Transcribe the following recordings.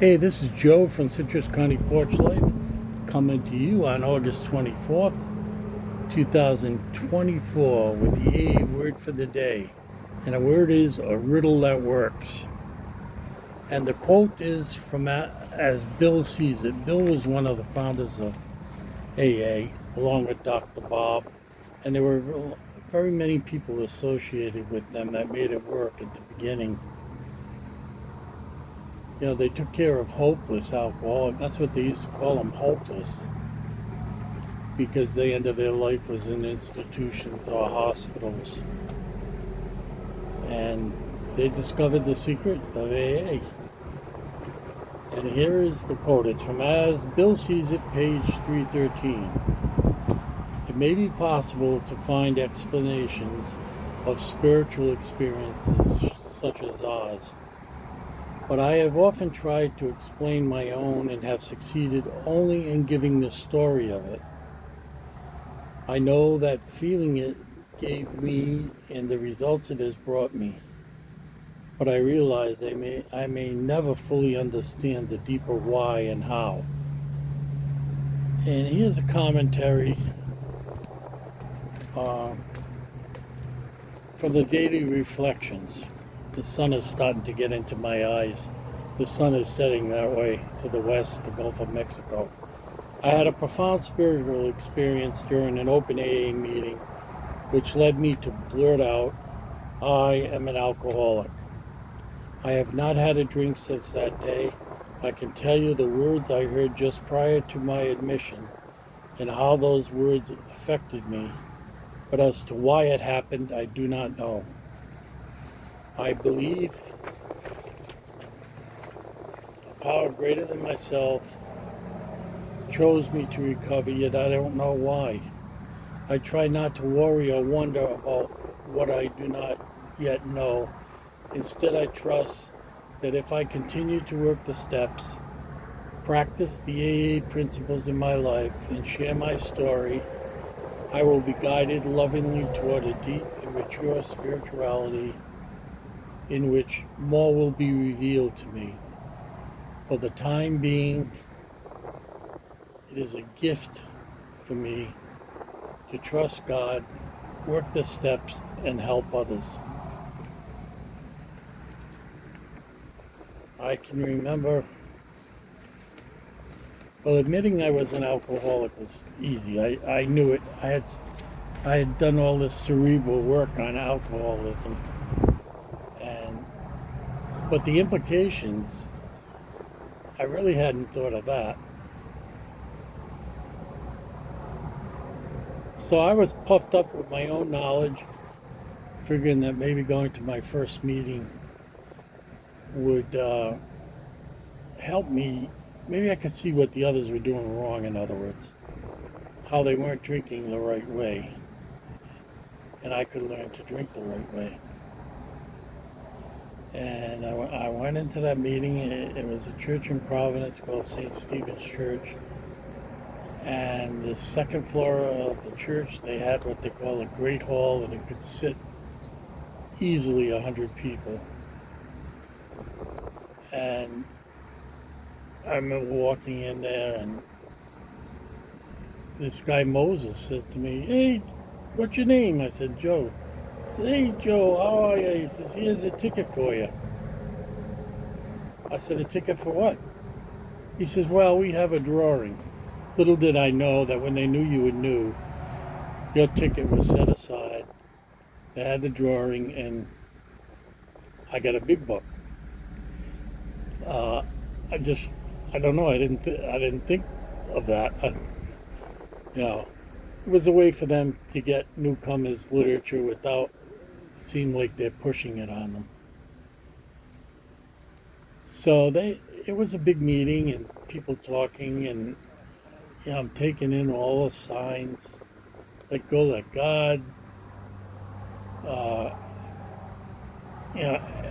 Hey, this is Joe from Citrus County Porch Life coming to you on August 24th, 2024 with the AA word for the day. And the word is a riddle that works. And the quote is from as Bill sees it. Bill was one of the founders of AA along with Dr. Bob. And there were very many people associated with them that made it work at the beginning. You know, they took care of hopeless alcoholics. That's what they used to call them, hopeless, because the end of their life was in institutions or hospitals. And they discovered the secret of AA. And here is the quote. It's from As Bill Sees It, page 313. It may be possible to find explanations of spiritual experiences such as ours, but I have often tried to explain my own and have succeeded only in giving the story of it. I know that feeling it gave me and the results it has brought me, but I realize I may never fully understand the deeper why and how. And here's a commentary from the daily reflections. The sun is starting to get into my eyes. The sun is setting that way to the west, the Gulf of Mexico. I had a profound spiritual experience during an open AA meeting, which led me to blurt out, I am an alcoholic. I have not had a drink since that day. I can tell you the words I heard just prior to my admission and how those words affected me, but as to why it happened, I do not know. I believe a power greater than myself chose me to recover, yet I don't know why. I try not to worry or wonder about what I do not yet know. Instead, I trust that if I continue to work the steps, practice the AA principles in my life, and share my story, I will be guided lovingly toward a deep and mature spirituality in which more will be revealed to me. For the time being, it is a gift for me to trust God, work the steps, and help others. I can remember, well, admitting I was an alcoholic was easy. I knew it. I had done all this cerebral work on alcoholism. But the implications, I really hadn't thought of that. So I was puffed up with my own knowledge, figuring that maybe going to my first meeting would help me. Maybe I could see what the others were doing wrong, in other words, how they weren't drinking the right way, and I could learn to drink the right way. And I went into that meeting. It was a church in Providence called St. Stephen's Church. And the second floor of the church, they had what they call a great hall, and it could sit easily 100 people. And I remember walking in there, and this guy Moses said to me, "Hey, what's your name?" I said, "Joe." I said, "Hey, Joe, how are you?" He says, "Here's a ticket for you." I said, "A ticket for what?" He says, "Well, we have a drawing." Little did I know that when they knew you would knew, your ticket was set aside. They had the drawing, and I got a big book. I don't know. I didn't think of that. You know, it was a way for them to get newcomers literature without it seem like they're pushing it on them. So it was a big meeting and people talking, and I'm taking in all the signs, let go, let God, uh,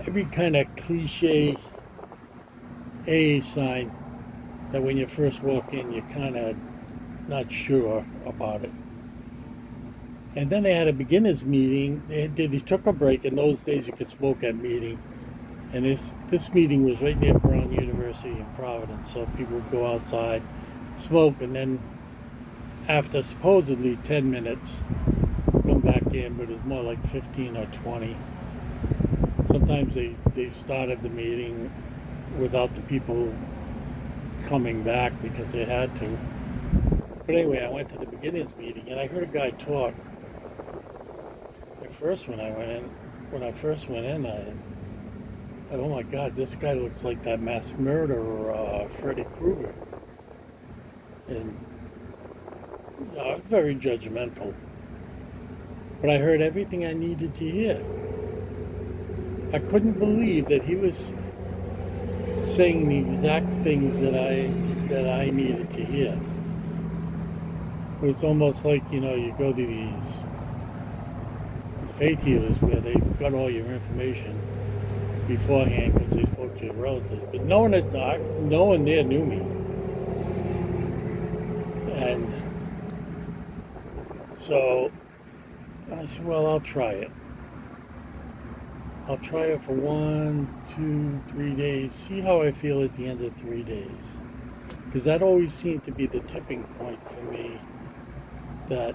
every kind of cliche AA sign that when you first walk in, you're kind of not sure about it. And then they had a beginners meeting. They took a break. In those days, you could smoke at meetings. And this meeting was right near Brown University in Providence, so people would go outside, smoke, and then after supposedly 10 minutes, come back in, but it was more like 15 or 20. Sometimes they started the meeting without the people coming back because they had to. But anyway, I went to the beginnings meeting and I heard a guy talk. At first, when I first went in, I thought, oh my God, this guy looks like that mass murderer, Freddy Krueger. And I was very judgmental. But I heard everything I needed to hear. I couldn't believe that he was saying the exact things that I needed to hear. It was almost like, you go to these faith healers where they've got all your information beforehand because they spoke to your relatives, but no one there knew me. And so I said, well, I'll try it. I'll try it for 1, 2, 3 days, see how I feel at the end of 3 days. Because that always seemed to be the tipping point for me, that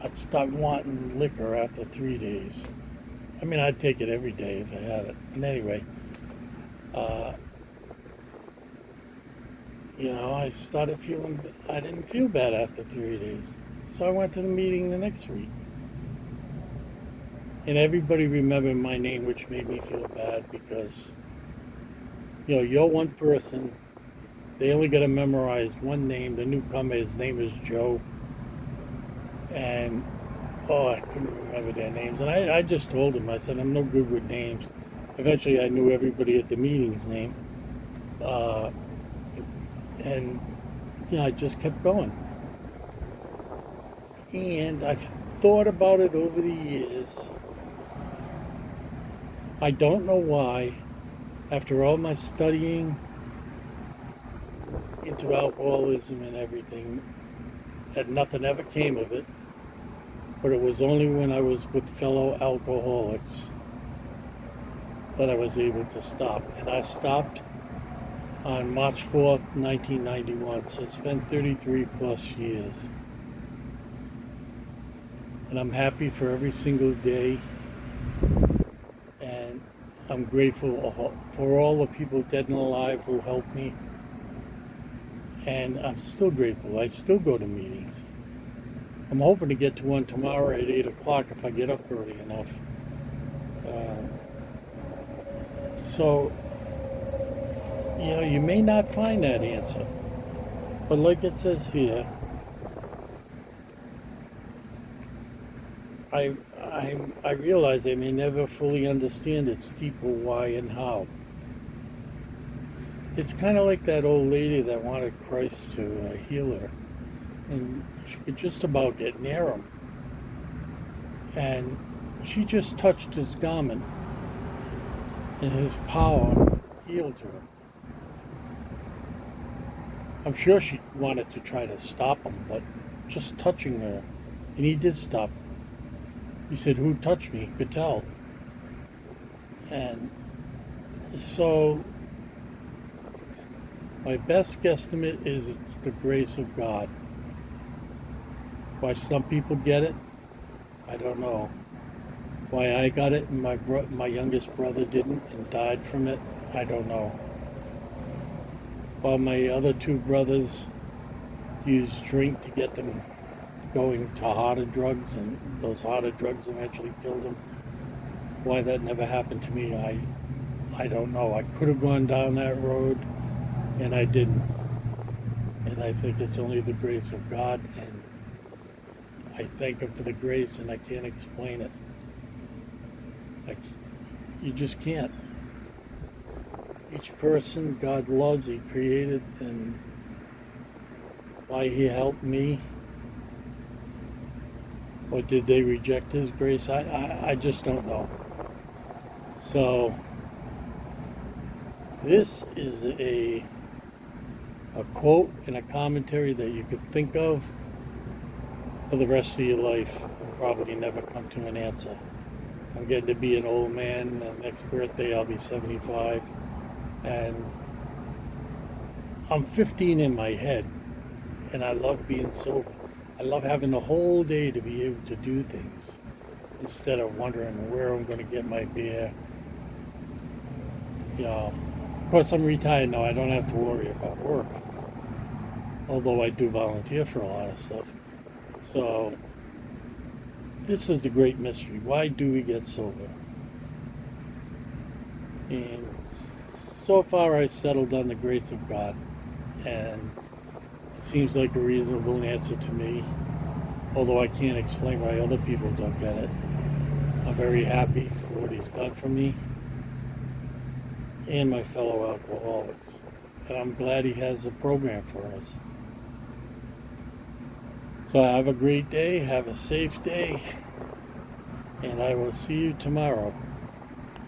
I'd start wanting liquor after 3 days. I mean, I'd take it every day if I had it. And anyway, I started feeling, I didn't feel bad after 3 days. So I went to the meeting the next week. And everybody remembered my name, which made me feel bad because, you're one person. They only got to memorize one name. The newcomer, his name is Joe. And, I couldn't remember their names. And I just told him, I said, I'm no good with names. Eventually, I knew everybody at the meeting's name. And, I just kept going. And I've thought about it over the years. I don't know why, after all my studying into alcoholism and everything, that nothing ever came of it. But it was only when I was with fellow alcoholics that I was able to stop. And I stopped on March 4th, 1991. So it's been 33 plus years. And I'm happy for every single day. And I'm grateful for all the people dead and alive who helped me. And I'm still grateful. I still go to meetings. I'm hoping to get to one tomorrow at 8 o'clock if I get up early enough. So, you may not find that answer. But like it says here, I realize I may never fully understand its deeper why and how. It's kind of like that old lady that wanted Christ to heal her. And she could just about get near him. And she just touched his garment. And his power healed her. I'm sure she wanted to try to stop him, but just touching her. And he did stop. He said, who touched me? He could tell. And so my best guesstimate is it's the grace of God. Why some people get it, I don't know. Why I got it and my youngest brother didn't and died from it, I don't know. While my other two brothers used drink to get them going to harder drugs, and those harder drugs eventually killed them. Why that never happened to me, I don't know. I could have gone down that road, and I didn't. And I think it's only the grace of God, and I thank Him for the grace, and I can't explain it. You just can't. Each person God loves, He created, and why He helped me, or did they reject His grace? I just don't know. So this is a quote and a commentary that you could think of for the rest of your life and probably never come to an answer. I'm getting to be an old man. Next birthday I'll be 75. And I'm 15 in my head, and I love being sober. I love having the whole day to be able to do things instead of wondering where I'm going to get my beer. Of course, I'm retired now. I don't have to worry about work, although I do volunteer for a lot of stuff. So this is the great mystery. Why do we get sober? And so far I've settled on the grace of God, and it seems like a reasonable answer to me, although I can't explain why other people don't get it. I'm very happy for what he's done for me and my fellow alcoholics, and I'm glad he has a program for us. So have a great day, have a safe day, and I will see you tomorrow.